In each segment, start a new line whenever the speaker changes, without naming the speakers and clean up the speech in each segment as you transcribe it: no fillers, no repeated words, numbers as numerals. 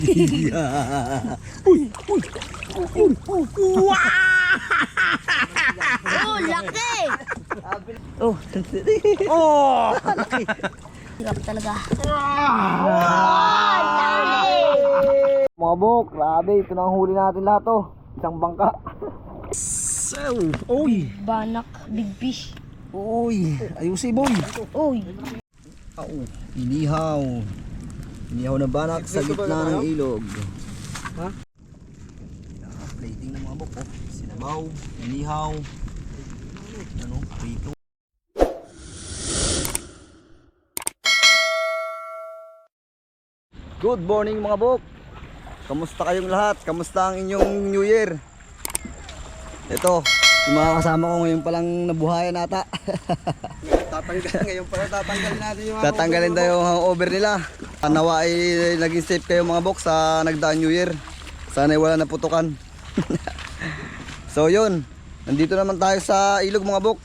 Uy! Uy! Wow!
Oh, laki!
Oh! Oh! Laki!
Hirap talaga.
Mga bok, grabe. Ito na ang huli natin lahat oh. Isang bangka. So, uy!
Banak, big fish.
Uy! Ayusin boy!
Uy!
Oh, inihaw. Inihaw na banak sa gitna ng ilog. Ha? Plating ng mga bok oh. Sinabaw, inihaw. Ano, prito. Good morning mga bok. Kamusta kayong lahat? Kamusta ang inyong New Year? Ito, yung mga kasama ko ngayon palang nabuhayan ata. Tatanggalin ngayon pala, tatanggalin natin yung tatanggalin daw yung hangover nila. Nawa ay naging safe kayo mga bok sa nagdaan New Year. Sana ay wala naputukan. So yun, nandito naman tayo sa ilog mga bok.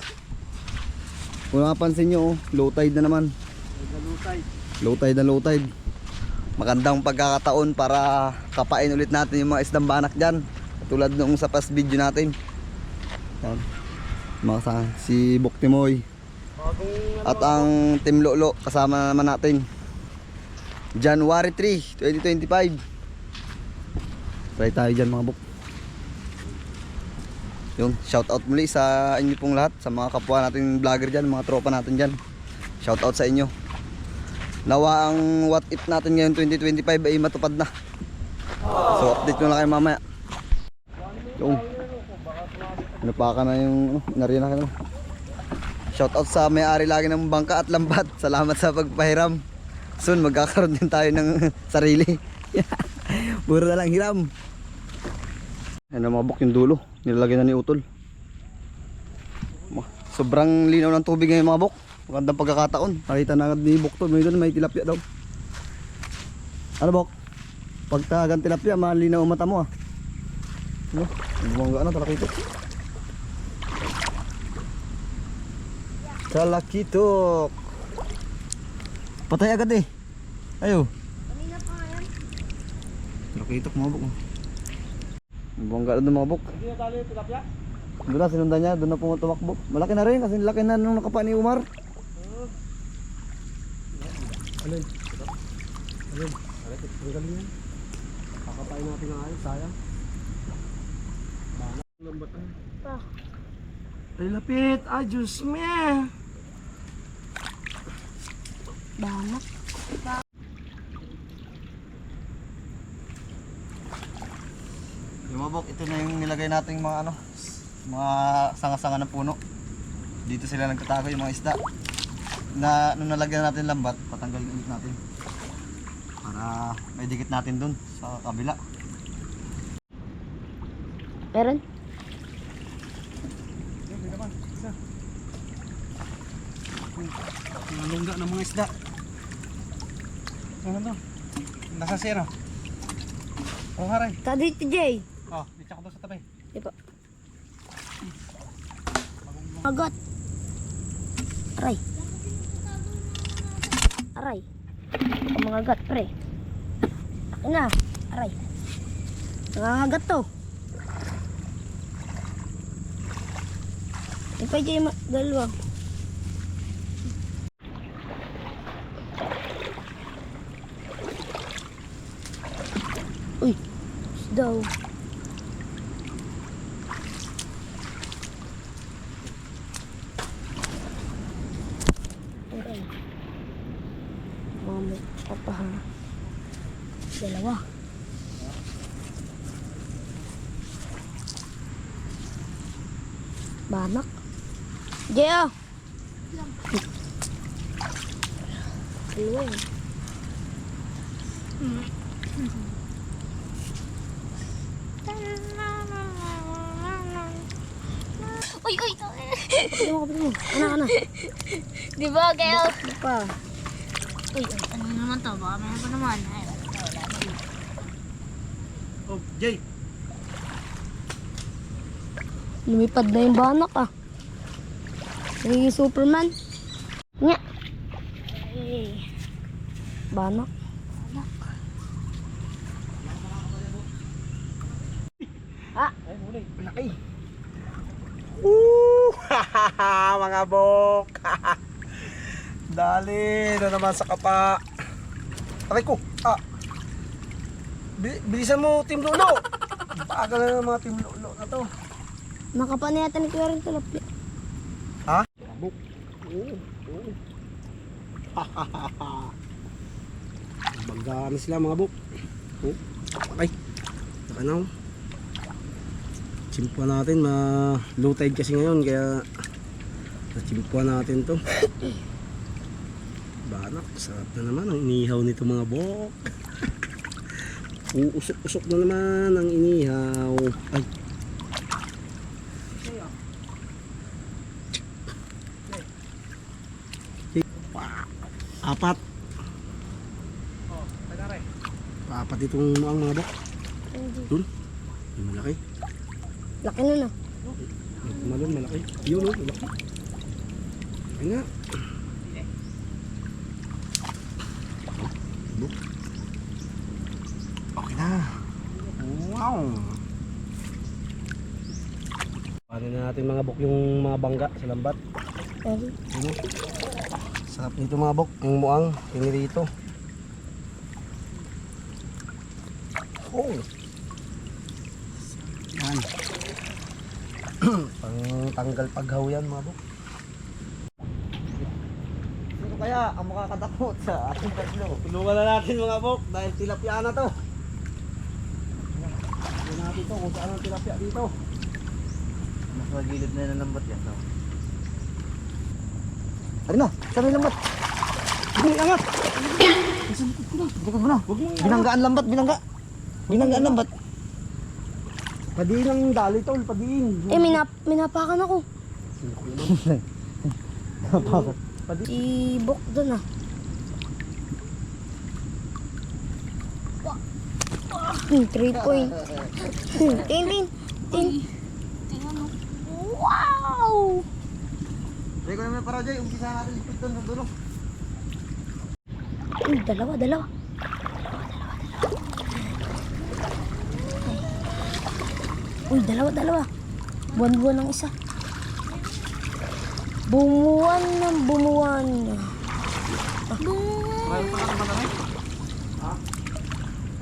Kung napansin nyo, low tide na naman. Low tide na low tide. Magandang pagkakataon para kapain ulit natin yung mga isdang banak dyan. Tulad nung sa past video natin. Yan. Si Bok Timoy at ang Team Lolo kasama naman natin. January 3, 2025. Try tayo dyan mga bok. Yung shout out muli sa inyo pong lahat, sa mga kapwa natin vlogger dyan, mga tropa natin dyan. Shout out sa inyo. Nawa ang what if natin ngayon 2025 ay matupad na. So update ko na kayo mamaya. Yung napaka na yung nariyan na kayo. Shout out sa may-ari lagi ng bangka at lambat. Salamat sa pagpahiram. Soon magkakaroon din tayo ng sarili. Puro na lang hiram. Ayan na mabok yung dulo. Nilalagyan na ni Utol. Sobrang linaw ng tubig ngayon mga bok. Magandang pagkakataon. Nakita na agad ni Bok to. May tilapia daw. Ano Bok? Pagtagan tilapia, malinaw ang mata mo ah. Ano? Bumangga na talakitok. Talakitok. Patay agad eh. Ayo.
Kanina pa yan.
Talakitok mga Bok. Bumangga na doon mga Bok. Hindi na tali yung tilapia? Doon na sinundan niya. Doon na tumakbo. Malaki na rin kasi laki na nung nakapa ni Umar. Alin? Alin? Ang galing yan. Kakapain natin ng ayos, sayang. Banak, lambatan. Ay lapit, Diyos me.
Banak.
Yung mabok, ito na yung nilagay nating mga mga sanga-sanga ng puno. Dito sila nagtatago yung mga isda. Nung nalagyan natin lambat, patanggalin ulit natin para may dikit natin dun sa kabila.
Meron?
Hindi naman, isa. Nalungga ng mga isda. Ano? Nasa sira. Oh, haray.
Tadi Jay.
Oh, bitsa ko doon sa tabi.
Di po. Agat. Aray. Aray. Mga agat pre. Akin na. Aray. Nangangagat to. Ipay Jay dalawa. Uy. Daw. Okay. Mami, papa ha. Dalawa. Banak. Jaya. Dalawa yan. Uy, uy! Kapit mo. Anak. Di ba, kaya? Pa. Uy, ano naman to? Baka meron pa naman. Ay, wala na.
Oh, Jay.
Lumipad na yung banak ah. Nagiging Superman. Nga. Banak.
Laki. Woo! Mga bok. Dali na naman sa kapa. Aray ko. Bilisan mo, Team Lolo. Bagal na ng mga Team Lolo na to.
Nakapa na yata ni Kuya rin tilapia.
Ha? Bok. Banggaan na sila mga bok. Ay. Nakanaw. Chimpuan natin, low tide kasi ngayon kaya nachimpuan natin to. Banak, sarap na naman ang inihaw nito mga bok. Uusok-usok na naman ang inihaw. Ay. Apat. Apat itong ang mga bok. Dun. Yung malaki.
Laki na na.
Malun, malaki. Yun, malaki. Ay nga. Bok. Okay na. Wow. Paano na natin mga bok yung mga bangga sa lambat.
Pwede.
Ano? Sarap nito mga bok. Yung muang, pinirito. Oh. Yan. Pang tanggal paghaw yan mga bok.
Sino kaya ang makakatakot sa ating tatlo?
Tulungan na natin mga bok dahil tilapia na to. Tignan natin to kung saan ang tilapia dito.
Mas magilid na ng lambat yan. No? Ari na, sabi lambat. Hindi angat. Bukod mo na. Binanggaan lambat, binangga. Binanggaan lambat.
Padiin ang dali tol, padiin.
Minapakan ako. Ibok doon ah. 3 point. Tin. Wow!
Hindi ko naman para dyan, umpisa natin ipit doon ng dulo.
Uy, dalawa. Uy, dalawa. Buwan-buwan ng isa. Bumuwan ng bumuwan.
Mayroon pa naman naman.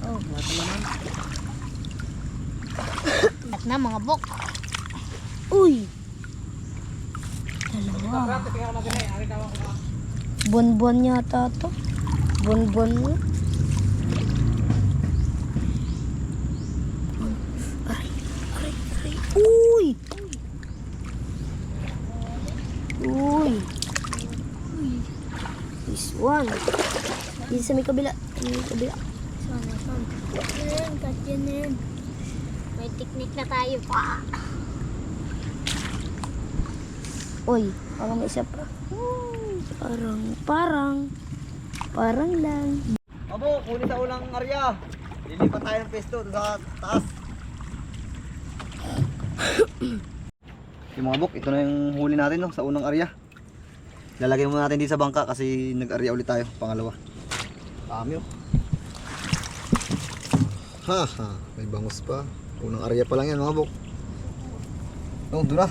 Oh, at na mga bok. Uy. Dalawa. Buwan-buwan yata to. Buwan-buwan mo. Aray. Uy. This one. Dito sa may kabila. Saan? Yan. May technique na tayo pa. Uy, parang may isa pa. Parang lang.
Abo, kunin sa ulang area. Lilipat tayo ng pesto doon sa taas. Yung mga bok, ito na yung huli natin no, sa unang area. Lalagay muna natin dito sa bangka kasi nag-area ulit tayo, pangalawa. Dami oh. Haha, may bangus pa. Unang area pa lang yan mga bok. Oh, doon na.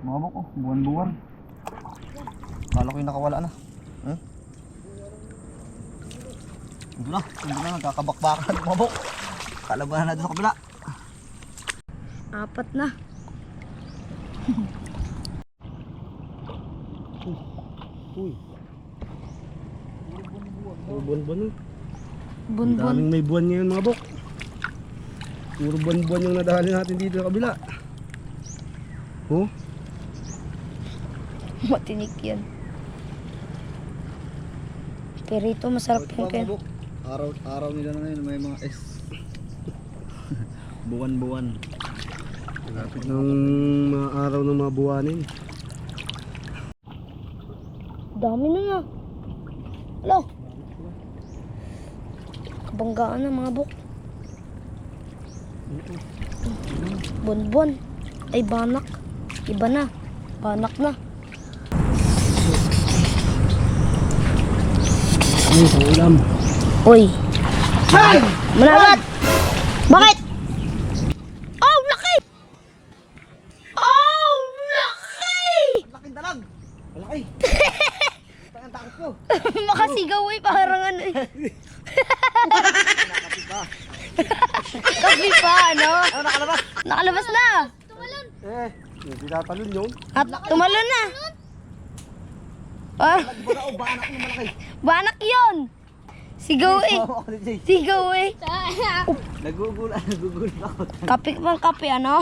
Mga bok oh, buwan-buwan. Kala ko yung nakawala na. Doon na, nagkakabakbakan mga bok. Kalabanan na doon sa kabila.
4 na.
Uy. Buwan-buwan eh. Ang
Buwan-buwan.
daming may buwan ngayon mga bok. Puro buwan-buwan yung nadali natin dito sa kabila. Oh,
Matinik yan. Pero ito masarap yung kaya.
Araw nila na ngayon, may mga S. Buwan-buwan.
lapit ng mga araw ng mga buwanin.
Dami na nga. Hello. Kabanggaan na mga bok. Buwan-buwan. Ay banak. Iba na. Banak na.
Ano sa ulam?
Uy. Managat. Bakit? Oh Kapi pa, ano?
Ano, nakalabas?
Nakalabas na.
Hindi tatalon yun.
At tumalon na. Ah,
Baga, oh, banak mo malaki.
banak yun. Sigaw eh.
Ako ni Jay.
Sigaw eh.
Nagugulat ako.
Kape pang kape, ano?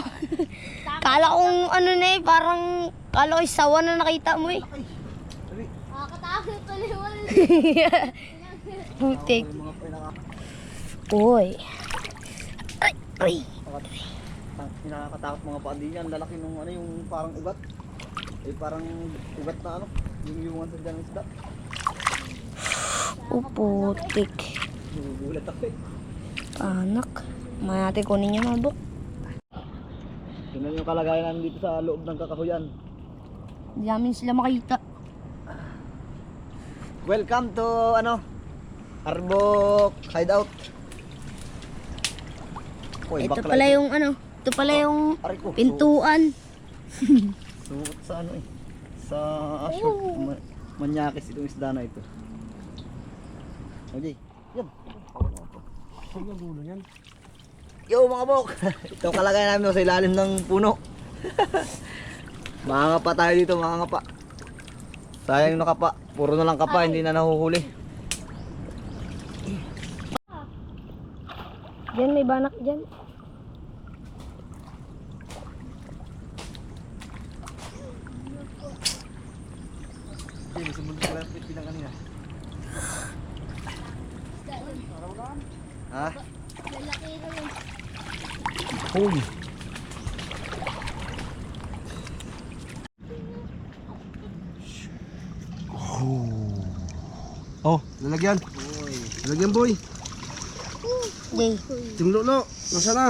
Kala kong ano na eh, parang kala ko sawa na nakita mo eh.
Nakakatakot pala yun.
Putik. Uy. Ay, ay.
Nakakatakot mga paandi niyan. Lalaki nung ano, yung parang ugat. Eh parang ugat na ano. Yung iwangan sa dyan ng isda.
Oh, putik.
Nagugulat ako eh.
Anak. Maya natin kunin yung mabok.
Tingnan yung kalagayan namin dito sa loob ng kakahuyan.
Hindi namin sila makita.
Welcome to ano, Arbok Hideout. Uy,
Ito
bakla
pala yung ano. Ito pala yung
Aray ko,
pintuan.
suot sa ano eh. Sa short. Manyakis itong isda na ito. Okay. Yan.
Saan yung dulo yan?
Yo mga bok. Ito ang kalagayan namin sa ilalim ng puno. Mga pa tayo dito, mga pa. Sayang na kapa. Puro na lang kapa, hindi na nahuhuli.
Diyan may banak dyan.
Hindi, sumunod ko lang yung pinang kanina. Ha?
Lalaki na yun.
Hoy. Oh, lalagyan. Lalagyan boy.
Jay.
Yung lulo, nasa na?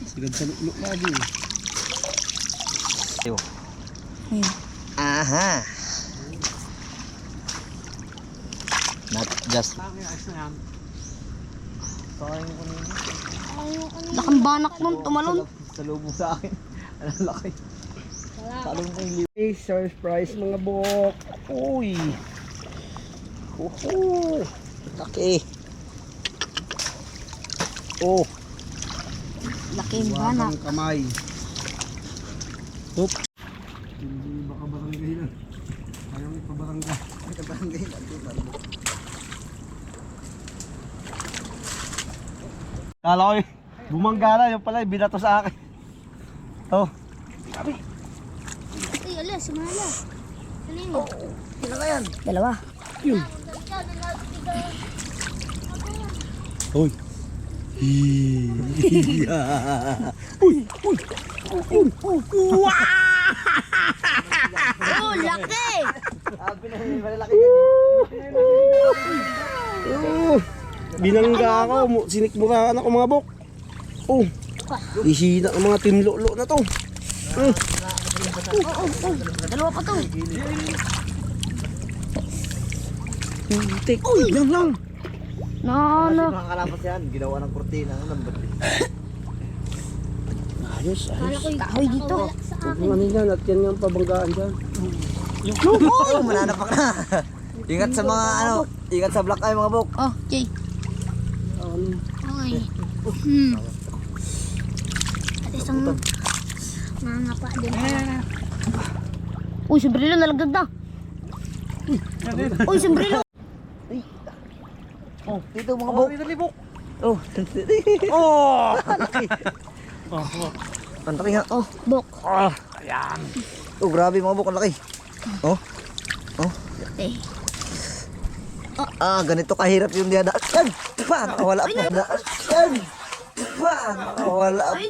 Sigad sa lulo lagi.
Yo.
Ayun.
Aha. Not just. Sayang ko nito.
Lakang banak nun, tumalon.
Sa lubong sa akin. Ang laki. Talong ko yung liw.
Hey, surprise mga bok. Uy.
Uhu. Laki. Oh.
Laking banak.
Huwag kamay. Hop. Hindi baka barangay na. Ayaw ipabarangay.
Nagkabarangay na ito.
Kala ko bumangga na, yung pala binato sa akin. Oh.
Ay, ala, sumala. Ano yun?
Sino ka yan?
Dalawa.
Yun. Hoy.
Oh, laki!
Sabi na yun, malalaki yan.
Oh. Binangga ako, sinikmuraan ako mga bok. Oh. Ihina ang mga tinlolo na to.
Dalawa pa to.
Tik. Uy, yan lang.
No,
Kasi
no.
mga kalapas yan, ginawa ng kurtina. Ang lambat eh.
Ayos, ayos.
Kahoy dito.
Huwag mo ano yan, at yan yung pabanggaan dyan.
Oh, mananapak na. Ingat sa mga ano, ingat sa black eye mga bok.
Oh, Jay.
Okay. At isang mga pa din.
Uy, sombrero nalagdag na. Uy, sombrero.
Oh, dito mga bok. Oh,
Oh!
ang laki nga.
Oh, bok.
Oh, grabe mga bok, ang laki. Oh. Oh.
Eh.
Ah, ganito kahirap yung diada. Yan! Pa, nakawala po. Yan! Pa, nakawala po.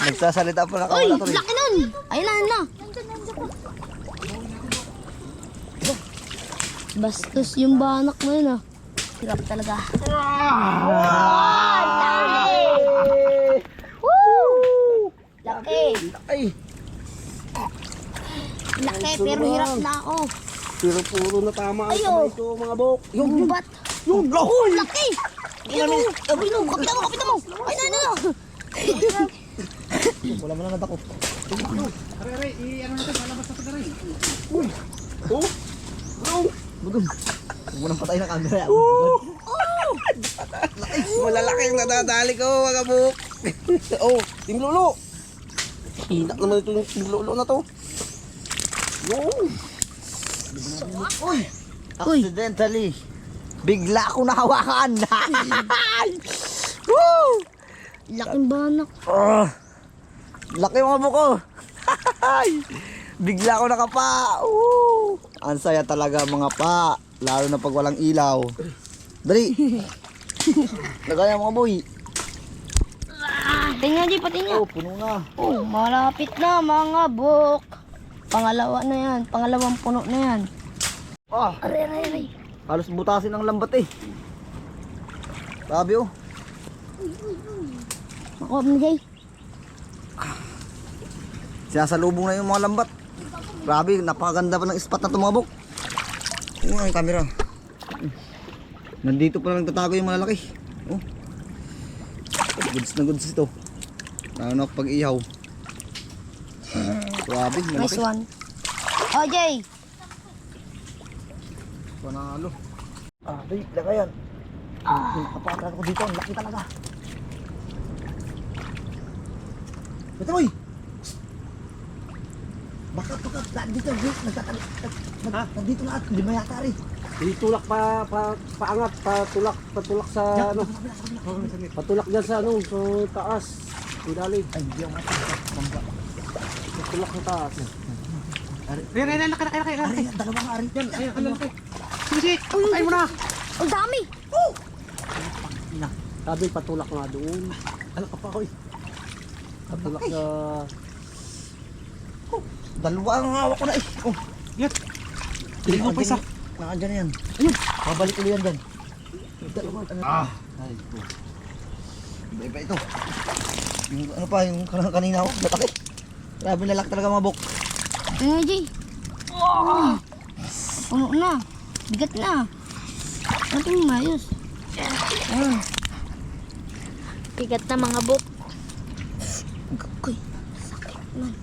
Nagsasalita po,
Uy,
nakawala to rin.
laki nun. Ayun na, ayun na. Bastos yung banak mo yun ah. Hirap talaga. Woo! Laki.
Ay!
Laki, pero hirap na ako.
Pero puro na tama ang
Ayo.
kamay ko mga bok.
Yung bat.
Yung
Oh, laki! Ayun o! Ayun o! Kapitan mo! Kapitan mo! Ayun na!
Wala mo lang natakot.
Aray, aray, i-ano natin, lalabas na ito na rin. Uy! Oh! Bro!
Bagong. Huwag mo nang patay ng camera.
Malalaki yung nadadali ko, mga buk. Oh, Team Lolo. Hina naman ito yung Team Lolo na to. Yo!
Uy! Accidentally. Bigla ako nahawakan. Woo!
Laking banak.
Laki mga buko. Bigla ako nakapa. Woo! Ang saya talaga mga pa. Lalo na pag walang ilaw. Dali. Lagay mga boy.
Pati nga, Jay, pati nga.
Oh, puno na.
Oh, malapit na mga buk. Pangalawa na yan. Pangalawang puno na yan.
Ah,
Aray.
halos butasin ang lambat eh. Sabi oh.
Makuha mo, Jay.
Sinasalubong na yung mga lambat. Grabe, napakaganda pa ng spot na tumabok. Tingnan ang camera. Nandito pa lang nagtatago yung malalaki. Oh. Goods na goods ito. Lalo na pag ihaw. Grabe,
Nice
malaki.
one. Oh, Jay.
Panalo. Ah, di, lagayan. Napakatala ko dito, ang laki talaga. Ito boy! Baka lahat dito, nandito lahat, lima yata rin.
Itulak paangat, patulak sa ano. Patulak dyan sa ano, sa taas. Idali.
Ay, hindi ako matulak.
Patulak sa taas.
Ari, dalawang ari. Yan, ay, laki.
Sige, ay mo na.
Ang dami.
Sabi patulak nga doon.
Ano ka pa ko eh.
Patulak sa...
Dalawa ang hawak ko na eh. Oh,
Yan. Hindi mo pa isa.
Nakandyan na yan. Ayun, babalik ulit yan dyan. Ah. Ay, po. Iba ito. Yung ano pa, yung kanina ako, nataki. Grabe lalaki talaga mga bok.
Ano, Jay? Puno na. Bigat na. Ano yung mayos? Ayun.
Bigat na mga buk.
Uy, sakit man.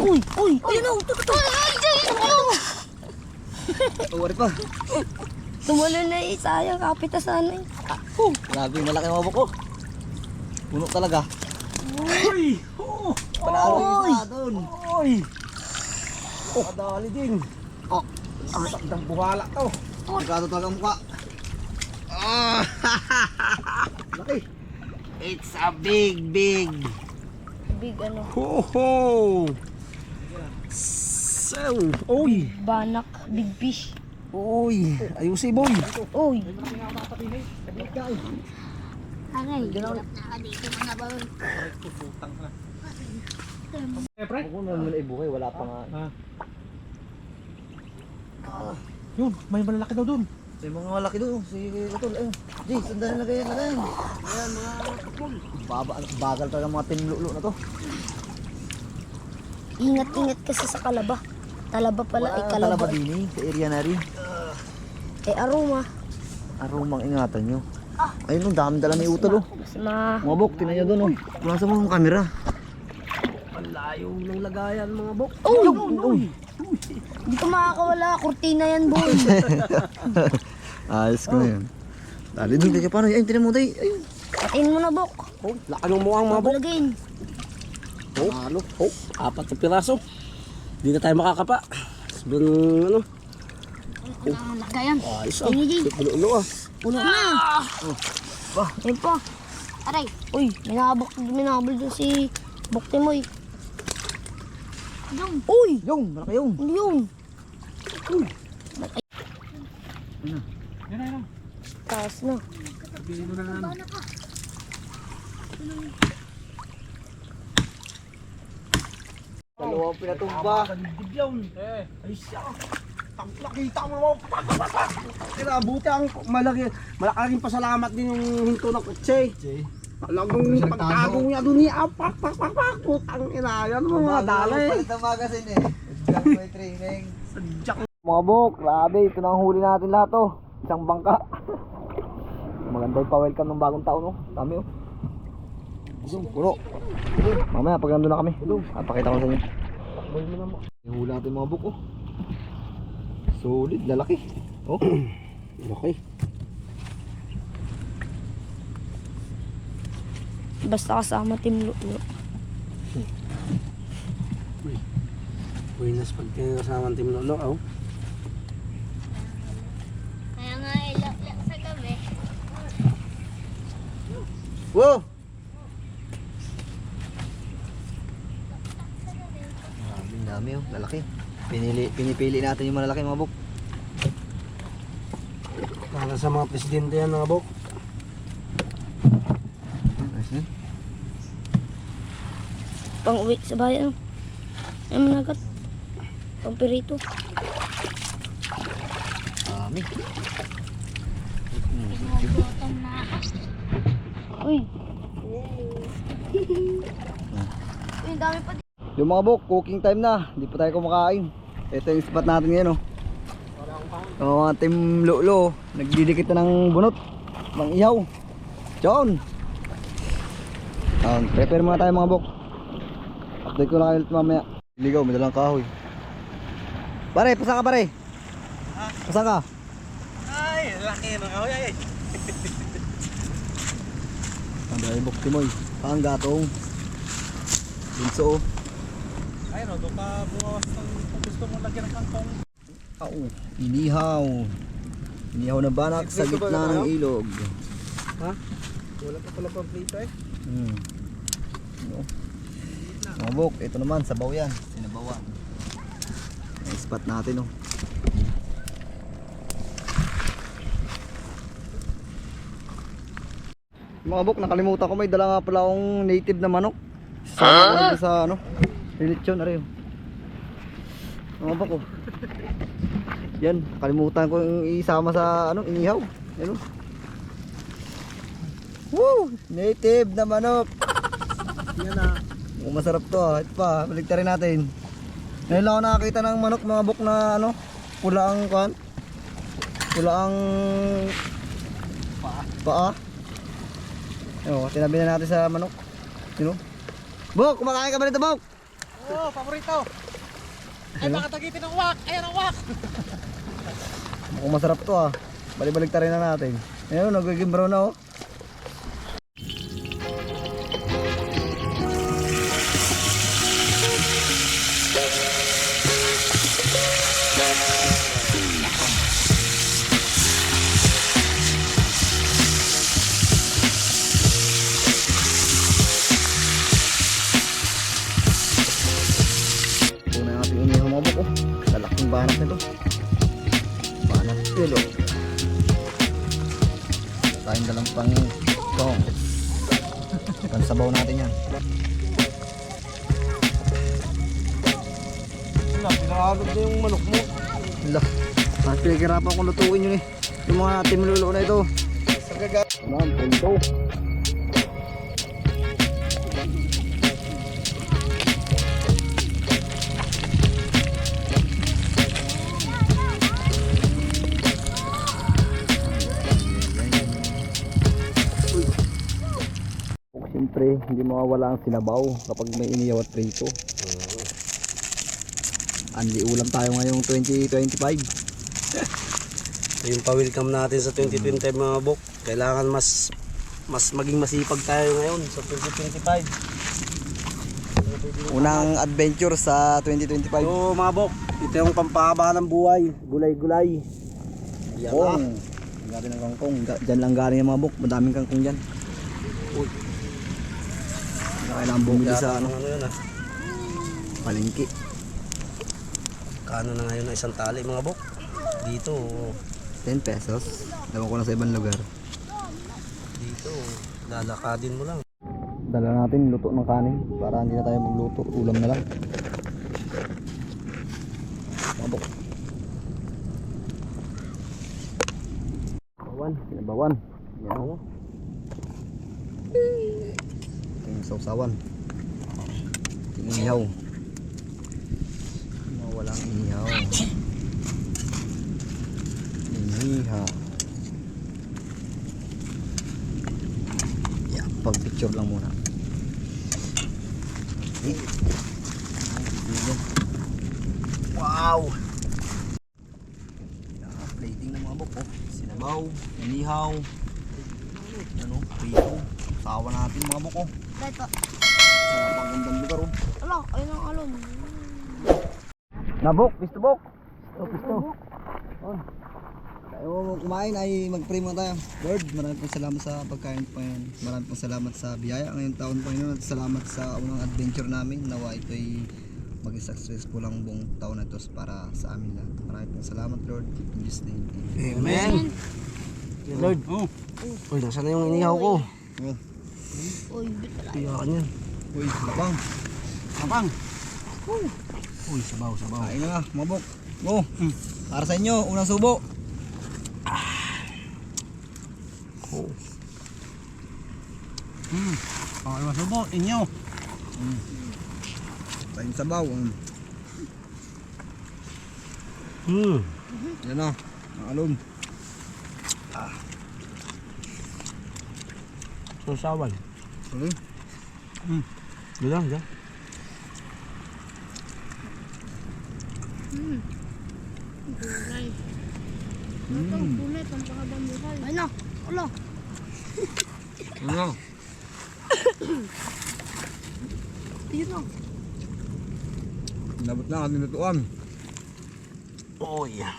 Uy, ayun o.
Uwari pa.
Tumulo na eh. Sayang, kapit na sana eh.
Grabe malaki mga bok ko. Puno talaga.
Uy! Oh!
Panalo yung isa doon.
Uy! Oh, kadali din.
Oh,
Ang sakdang buhala to.
magkano talaga ang mukha. Ah, laki. It's a big.
Big ano,
Ho ho! So, uy!
banak, big fish.
Uy! Ayusin boy!
Uy,
Aray, hirap na ka dito mga bawal.
Ako naman ibuhay, wala pa nga.
Yun, may malalaki daw dun.
May mga malaki doon. Si Utol, ayun. Jay, sandahan na ganyan. Ayan mga kapul. Bagal talaga mga tinlulo na to.
ingat kasi sa kalaba. Talaba pala ay kalaba.
Talaba din eh, sa area na rin.
Eh, aroma.
Arumang ingatan nyo. Ayun, ang dami dala ni Utol oh.
Mas ma...
Mga bok, tinan nyo doon oh. Nasa mo yung camera.
Ang layo ng lagayan mga bok.
Uy!
Hindi ka makakawala. Kurtina yan, boy.
Ayos ko na yun. Dali doon, kaya paano? Ayun, tinan mo tayo. Ayun.
Patain mo na, bok.
Oh, laki ng mukhang mga bok.
Balagayin.
Oh, ano? Oh, 4 na piraso. Hindi na tayo makakapa. Sabihin, ano?
Ang lagayan.
Ayos ah.
Tingin, Jay.
Puno-ulo ah.
Puno na. Ayun pa.
Aray,
Uy, minabol doon si Bok Timoy. Uy!
Yung, malaki yung.
Ano yun? Taas na.
Dalawang pinatumba.
Ay siya. Nakita mo naman. Kinabuti ang malaking pasalamat din yung hinto ng kutse. Talagang pagtago niya doon niya. Putang ina. Yan mga dalay.
Palit ang magasin eh. Diyan may training. Mga bok, grabe. Ito na ang huli natin lahat oh. Isang bangka. Maganda yung pa-welcome ng bagong taon oh. Dami oh. Puro. Mamaya pag nandun na kami. Pakita ko sa inyo. Yung huli natin mga bok oh. Solid, lalaki. Oh.
Okay.
Basta kasama Team Lolo.
Buenas pag kasama ng Team Lolo. Oh.
Kaya nga ilak sa gabi.
Wow! Dami oh, lalaki. Pinipili natin yung malalaki mga bok.
Para sa mga presidente yan mga bok.
Nice na.
Pang uwi sa bayan. Ay managat. Pang pirito.
Dami.
Pinubutan na ako.
Uy. Uy, dami pa.
Yung mga bok, cooking time na. Hindi pa tayo kumakain. Ito yung spot natin ngayon oh. Yung mga team Lolo, nagdidikit na ng bunot. Mang ihaw. John. Prepare muna tayo mga bok. Update ko na kayo ulit mamaya. Ligaw, may dalang kahoy. Pare, pasan ka pare? Pasan ka?
Ay, laki ng kahoy ay.
Ang dahil bok timoy. Ang gatong. Binso oh.
Ay no, doon ka bumawas ng gusto mo lagyan ng kangkong.
Inihaw. Inihaw na banak sa
Prito ba
gitna
kayo?
ng ilog.
Ha? Wala pa pala pang plate eh.
No. Mga bok, ito naman, sabaw yan. Sinabawan. Ang spot natin oh. Mga bok, nakalimutan ko may dala nga pala akong native na manok. Sama ko sa ano, relitsyon na rin. Mga bok oh. Yan, kalimutan ko yung isama sa ano, inihaw. Yan oh. Woo! Native na manok.
Yan na.
Mukhang masarap to ah. Ito pa, baligtarin natin. Ngayon lang ako nakakita ng manok mga bok na ano, pula ang kuhan. Pula ang paa. Ayun, tinabi na natin sa manok. Sino? Bok, kumakain ka ba nito, Bok?
Oo, paborito. Ay, baka tagitin ng wak. Ayan ang wak.
Mukhang masarap to ah. Balibaligtarin na natin. Ayun, nagiging brown na oh. Una yung ating inihaw mga bok oh. Lalaking banak nito. Banak pilo. Tayong dalang pang tong. Pansabaw natin yan.
Wala, pinakagod na yung manok mo.
Wala. Pinagkirapan kong lutuin yun eh. Yung mga team Lolo na ito.
Sa gaga.
Ano, punto. Siyempre, hindi mawawala ang sinabaw kapag may iniyaw at prito. Anli ulam tayo ngayong 2025.
Yung pa-welcome natin sa 2025 mga bok. Kailangan mas maging masipag tayo ngayon sa 2025.
Unang adventure sa 2025.
So mga bok, ito yung pampahaba ng buhay. Gulay-gulay. Yan na.
Kong. Galing ng kangkong. Diyan lang galing yung mga bok. Madaming kangkong dyan.
Uy.
Kailangan bumili sa ano,
Ano yun ah.
palengke.
Kano na ngayon ang isang tali mga bok? Dito,
10 pesos. Ewan ko lang sa ibang lugar.
dito, lalakadin mo lang.
Dala natin luto ng kanin para hindi na tayo magluto. Ulam na lang. Mabok. Bawan. Sinabawan. Yan o. Yung sausawan. Yung inihaw. Walang inihaw. Inihaw. Yeah, pag picture lang muna. Okay. Wow! bok, oh. Sinabaw, inihaw. Ano, prito. Sawa natin mga bok, oh.
Dito.
Sa pagandang lugar, oh.
Ala, ayun ang alon.
Nabok, pisto bok. Pisto. On. Tayo kumain ay mag-pray muna tayo. Lord, maraming pong salamat sa pagkain po yan. Maraming pong salamat sa biyaya ngayong taon po yun. At salamat sa unang adventure namin. Nawa ito'y maging successful ang buong taon na ito para sa amin lahat. Maraming pong salamat, Lord. In Jesus' name.
Amen. Lord. Uy, nasaan na yung inihaw ko?
Oh.
Uy, bitala.
Tiyakan yan.
Uy, lapang.
Kapang. Uy, sabaw.
Kain na, mabok. Oh, para sa inyo, unang subo.
Okay, masubo. Inyo.
Kain sabaw. Yan na, ang alon.
Susawan.
Ano?
Bilang, ya.
Gulay. Ito, gulay, pampakabang buhay.
Ayun na. Ala.
Ano?
Ayun na.
Nabot na kami natuan.
Oh, yeah.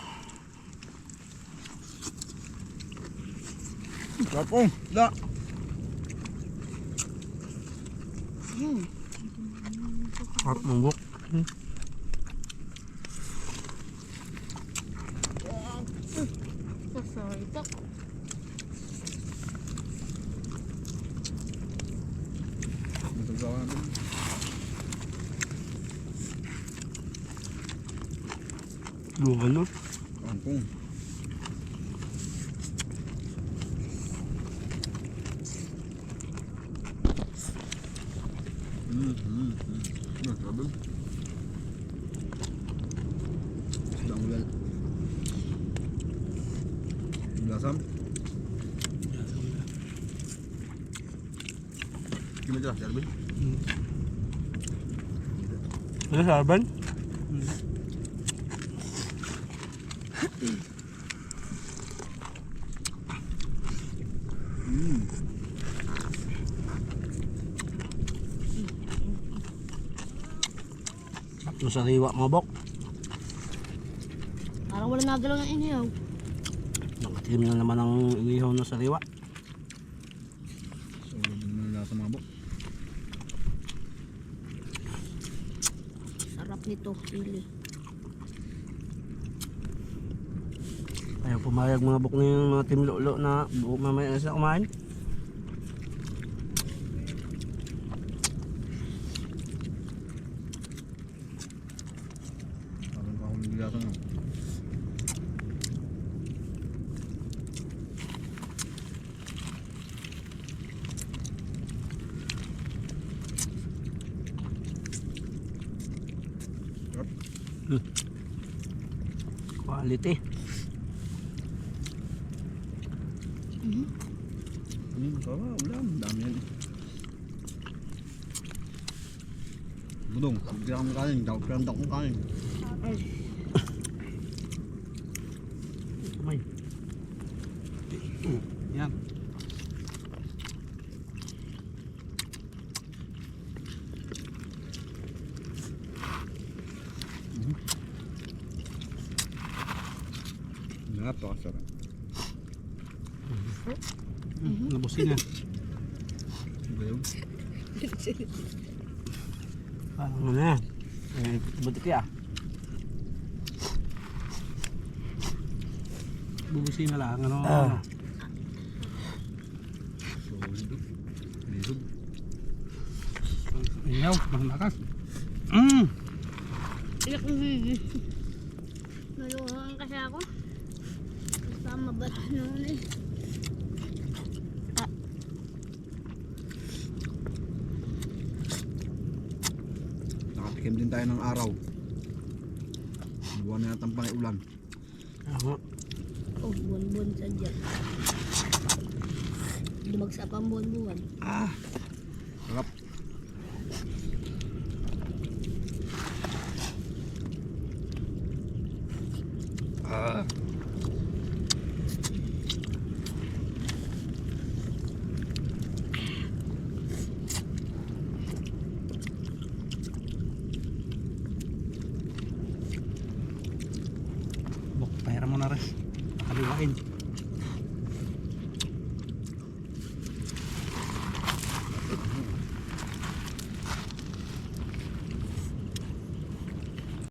Lapong, da.
Harap ng buk.
Sorry, ito.
Masagsawa natin.
Lugan, no?
Kangkong. Sabi. Sedang ulat. Belasam. Gimana jelas, Jarbin?
Ano, Sarban? Tapos sa riwa mga bok.
Parang wala nagalaw ng inihaw.
Nakatilim na naman ang inihaw na sa riwa.
So, gimana lasa mabok?
Sarap nito, pili.
Ayaw pumayag mga bok na yung mga team lolo na buo mamaya na sila kumain.
Parang kahong bilasan no.
Quality.
Sawa, ulam. Dami yan. Budong, bigyan kami kanin. Dapat kong kanin.
Kamay. Yan.
Napakasarap.
Nabusin na.
Bayaw.
Parang ano na. Butik ya. Bubusin na lang. Ano?
Solid. Lisod.
Ayaw. Malakas.
Iyak naluhaan kasi ako. Kasama ba noon eh?
Nakatikim din tayo ng araw. Buwan na yata ang panay ulan.
Tama.
Oh, buwan-buwan sa dyan. Dumagsa pa ang buwan-buwan.
Sarap.
na res. Nakaliwain.